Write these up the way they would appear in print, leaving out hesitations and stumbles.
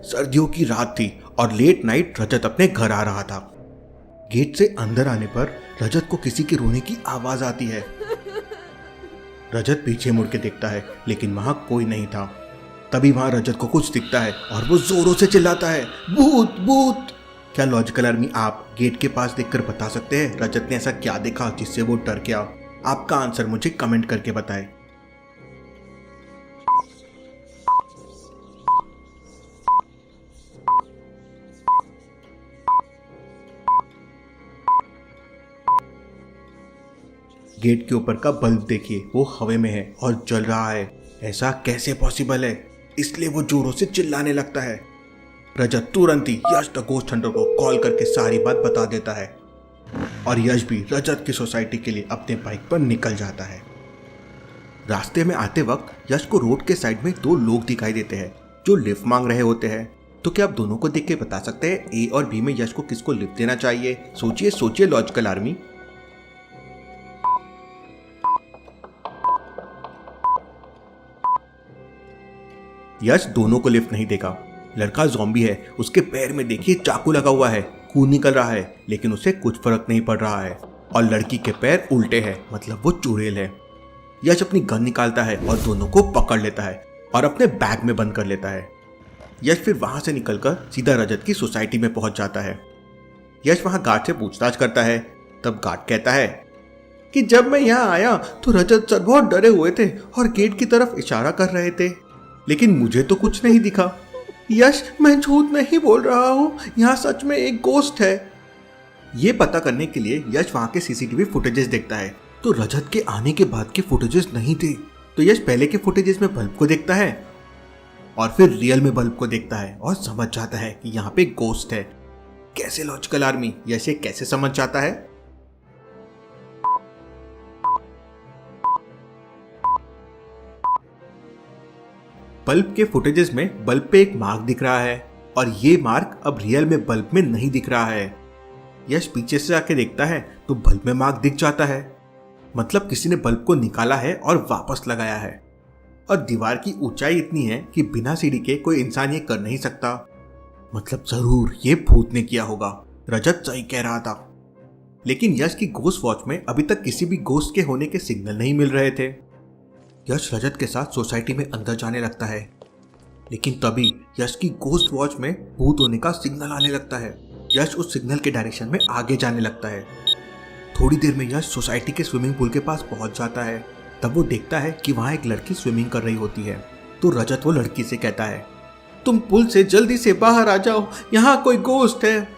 सर्दियों की रात थी और लेट नाइट रजत अपने घर आ रहा था। गेट से अंदर आने पर रजत को किसी के रोने की आवाज आती है। रजत पीछे मुड़ के देखता है लेकिन वहां कोई नहीं था। तभी वहां रजत को कुछ दिखता है और वो जोरों से चिल्लाता है, भूत भूत। क्या लॉजिकल आर्मी आप गेट के पास देखकर बता सकते हैं रजत ने ऐसा क्या देखा जिससे वो डर गया? आपका आंसर मुझे कमेंट करके बताएं। गेट के ऊपर का बल्ब देखिए, वो हवा में है और जल रहा है। ऐसा कैसे पॉसिबल है? इसलिए वो जोरों से चिल्लाने लगता है। रजत तुरंत ही यश द गोस्ट हंटर को कॉल करके सारी बात बता देता है और यश भी रजत की सोसाइटी के लिए अपने बाइक पर निकल जाता है। रास्ते में आते वक्त यश को रोड के साइड में दो लोग दिखाई देते हैं जो लिफ्ट मांग रहे होते हैं। तो क्या आप दोनों को देख के बता सकते हैं ए और बी में यश को किसको लिफ्ट देना चाहिए? सोचिए सोचिए लॉजिकल आर्मी। यश दोनों को लिफ्ट नहीं देगा। लड़का ज़ॉम्बी है, उसके पैर में देखिए चाकू लगा हुआ है, खून निकल रहा है, लेकिन उसे कुछ फर्क नहीं पड़ रहा है। और लड़की के पैर उल्टे हैं, मतलब वो चुड़ैल है। यश अपनी गन निकालता है और दोनों को पकड़ लेता है और अपने बैग में बंद कर लेता है। यश फिर वहां से निकलकर सीधा रजत की सोसाइटी में पहुंच जाता है। यश वहां गार्ड से पूछताछ करता है। तब गार्ड कहता है कि जब मैं यहाँ आया तो रजत सर बहुत डरे हुए थे और गेट की तरफ इशारा कर रहे थे, लेकिन मुझे तो कुछ नहीं दिखा। यश, मैं झूठ नहीं बोल रहा हूँ, यहाँ सच में एक गोस्ट है। ये पता करने के लिए यश वहाँ के सीसीटीवी फुटेजेस देखता है तो रजत के आने के बाद के फुटेजेस नहीं थे। तो यश पहले के फुटेजेस में बल्ब को देखता है और फिर रियल में बल्ब को देखता है और समझ जाता है कि यहाँ पे गोस्ट है। कैसे लॉजिकल आर्मी? यश ये कैसे समझ जाता है? बल्ब के फुटेजेस में बल्ब पे एक मार्क दिख रहा है और ये मार्क अब रियल में बल्ब में नहीं दिख रहा है। यश पीछे से आके देखता है तो बल्ब में मार्क दिख जाता है, मतलब किसी ने बल्ब को निकाला है और वापस लगाया है। और दीवार की ऊंचाई इतनी है कि बिना सीढ़ी के कोई इंसान ये कर नहीं सकता, मतलब जरूर ये भूत ने किया होगा। रजत सही कह रहा था। लेकिन यश की गोस्ट वॉच में अभी तक किसी भी गोस्ट के होने के सिग्नल नहीं मिल रहे थे। यश रजत के साथ सोसाइटी में अंदर जाने लगता है, लेकिन तभी यश की गोस्ट वॉच में भूत होने का सिग्नल आने लगता है। यश उस सिग्नल के डायरेक्शन में आगे जाने लगता है। थोड़ी देर में यश सोसाइटी के स्विमिंग पूल के पास पहुंच जाता है। तब वो देखता है कि वहां एक लड़की स्विमिंग कर रही होती है। तो रजत वो लड़की से कहता है, तुम पुल से जल्दी से बाहर आ जाओ, यहाँ कोई गोस्ट है।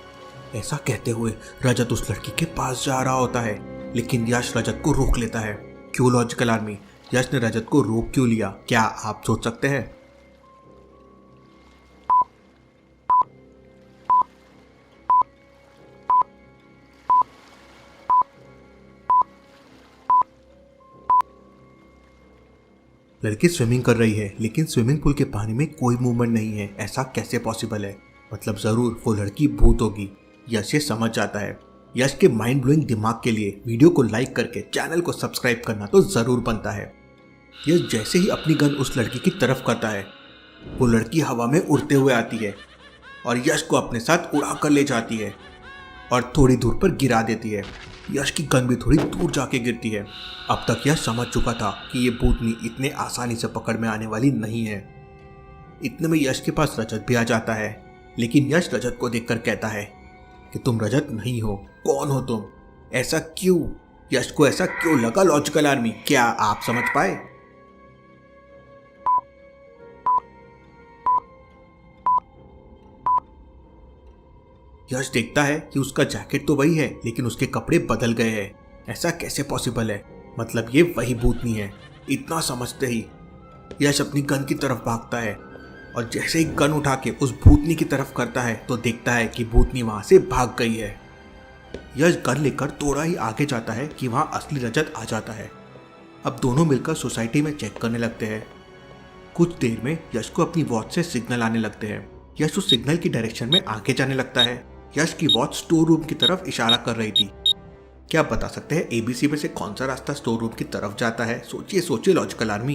ऐसा कहते हुए रजत उस लड़की के पास जा रहा होता है, लेकिन यश रजत को रोक लेता है। क्यों लॉजिकल आर्मी? यश ने रजत को रोक क्यों लिया? क्या आप सोच सकते हैं? लड़की स्विमिंग कर रही है, लेकिन स्विमिंग पूल के पानी में कोई मूवमेंट नहीं है। ऐसा कैसे पॉसिबल है? मतलब जरूर वो लड़की भूत होगी। यश ये समझ जाता है। यश के माइंड ब्लोइंग दिमाग के लिए वीडियो को लाइक करके चैनल को सब्सक्राइब करना तो जरूर बनता है। यश जैसे ही अपनी गन उस लड़की की तरफ करता है, वो लड़की हवा में उड़ते हुए आती है और यश को अपने साथ उड़ा कर ले जाती है और थोड़ी दूर पर गिरा देती है। यश की गन भी थोड़ी दूर जाके गिरती है। अब तक यश समझ चुका था कि ये भूतनी इतने आसानी से पकड़ में आने वाली नहीं है। इतने में यश के पास रजत भी आ जाता है, लेकिन यश रजत को देखकर कहता है कि तुम रजत नहीं हो, कौन हो तुम? ऐसा क्यों? यश को ऐसा क्यों लगा लॉजिकल आर्मी? क्या आप समझ पाए? यश देखता है कि उसका जैकेट तो वही है, लेकिन उसके कपड़े बदल गए हैं। ऐसा कैसे पॉसिबल है? मतलब ये वही भूतनी है। इतना समझते ही यश अपनी गन की तरफ भागता है और जैसे ही गन उठा के उस भूतनी की तरफ करता है तो देखता है कि भूतनी वहां से भाग गई है। यश गन लेकर थोड़ा ही आगे जाता है कि वहां असली रजत आ जाता है। अब दोनों मिलकर सोसाइटी में चेक करने लगते हैं। कुछ देर में यश को अपनी वॉच से सिग्नल आने लगते हैं। यश उस सिग्नल की डायरेक्शन में आगे जाने लगता है। यश की वॉच स्टोर रूम की तरफ इशारा कर रही थी। क्या आप बता सकते हैं एबीसी में से कौन सा रास्ता स्टोर रूम की तरफ जाता है? सोचिए सोचिए लॉजिकल आर्मी।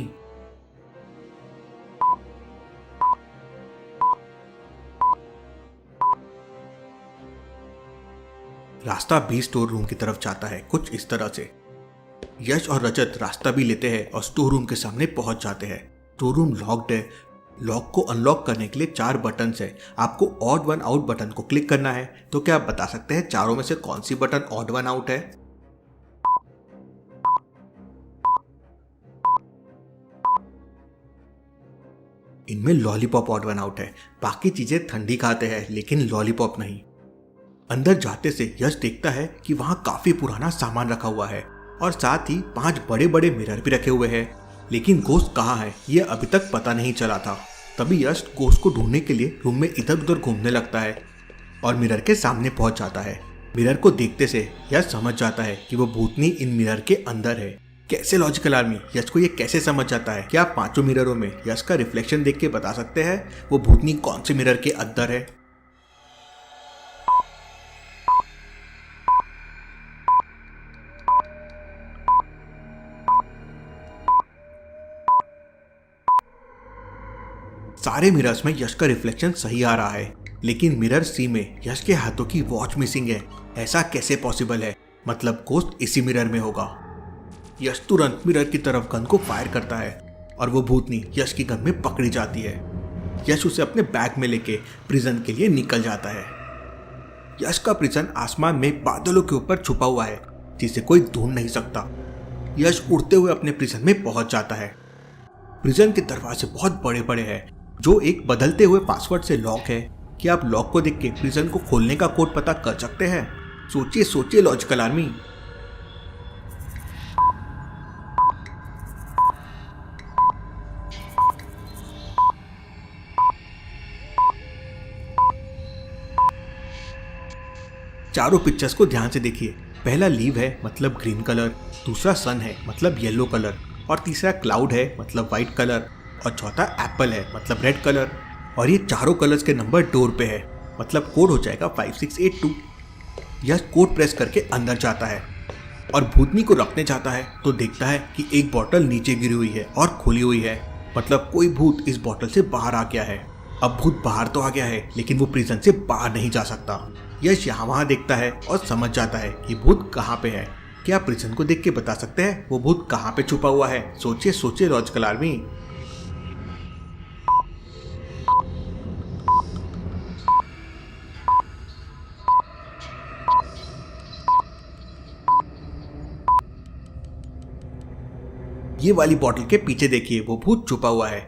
रास्ता भी स्टोर रूम की तरफ जाता है, कुछ इस तरह से। यश और रजत रास्ता भी लेते हैं और स्टोर रूम के सामने पहुंच जाते हैं। स्टोर रूम लॉक्ड है। लॉक को अनलॉक करने के लिए 4 बटन्स है। आपको ऑड वन आउट बटन को क्लिक करना है। तो क्या आप बता सकते हैं चारों में से कौन सी बटन ऑड वन आउट है? इनमें लॉलीपॉप ऑड वन आउट है। बाकी चीजें ठंडी खाते हैं लेकिन लॉलीपॉप नहीं। अंदर जाते से यश देखता है कि वहां काफी पुराना सामान रखा हुआ है और साथ ही 5 बड़े बड़े मिरर भी रखे हुए हैं। लेकिन गोश्त कहाँ है ये अभी तक पता नहीं चला था। तभी यश गोश्त को ढूंढने के लिए रूम में इधर उधर घूमने लगता है और मिरर के सामने पहुंच जाता है। मिरर को देखते से यश समझ जाता है कि वो भूतनी इन मिरर के अंदर है। कैसे लॉजिकल आर्मी यश को ये कैसे समझ जाता है? क्या आप 5 मिररों में यश का रिफ्लेक्शन देख के बता सकते हैं वो भूतनी कौन से मिरर के अंदर है? सारे मिरर्स में यश का रिफ्लेक्शन सही आ रहा है, लेकिन मिरर सी में यश के हाथों की वॉच मिसिंग है। ऐसा कैसे पॉसिबल है? मतलब गोश्त इसी मिरर में होगा। यश तुरंत मिरर की तरफ गन को फायर करता है और वो भूतनी यश की गन में पकड़ी जाती है। यश उसे अपने बैग में लेके प्रिजन के लिए निकल जाता है। यश का प्रिजन आसमान में बादलों के ऊपर छुपा हुआ है जिसे कोई ढूंढ नहीं सकता। यश उड़ते हुए अपने प्रिजन में पहुंच जाता है। प्रिजन के दरवाजे बहुत बड़े बड़े हैं जो एक बदलते हुए पासवर्ड से लॉक है। क्या आप लॉक को देख के प्रिजन को खोलने का कोड पता कर सकते हैं? सोचिए सोचिए लॉजिकल आर्मी। चारों पिक्चर्स को ध्यान से देखिए। पहला लीव है मतलब ग्रीन कलर, दूसरा सन है मतलब येलो कलर, और तीसरा क्लाउड है मतलब व्हाइट कलर, और चौथा एप्पल है मतलब रेड कलर। और ये चारों कलर्स के नंबर डोर पे है, मतलब कोड हो जाएगा 5682। यह कोड प्रेस करके अंदर जाता है और भूतनी को रखने जाता है तो देखता है कि एक बोतल नीचे गिरी हुई है और खुली हुई है, मतलब कोई भूत इस बोतल से बाहर आ गया है। अब भूत बाहर तो आ गया है लेकिन वो प्रिजन से बाहर नहीं जा सकता। यश यहाँ वहाँ देखता है और समझ जाता है कि भूत कहाँ पे है। क्या आप प्रिजन को देख के बता सकते हैं वो भूत कहाँ पे छुपा हुआ है? सोचिए सोचिए लॉजिकल आर्मी। ये वाली बॉटल के पीछे देखिए वो भूत छुपा हुआ है।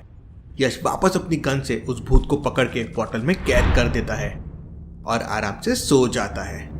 यश वापस अपनी गन से उस भूत को पकड़ के बॉटल में कैद कर देता है और आराम से सो जाता है।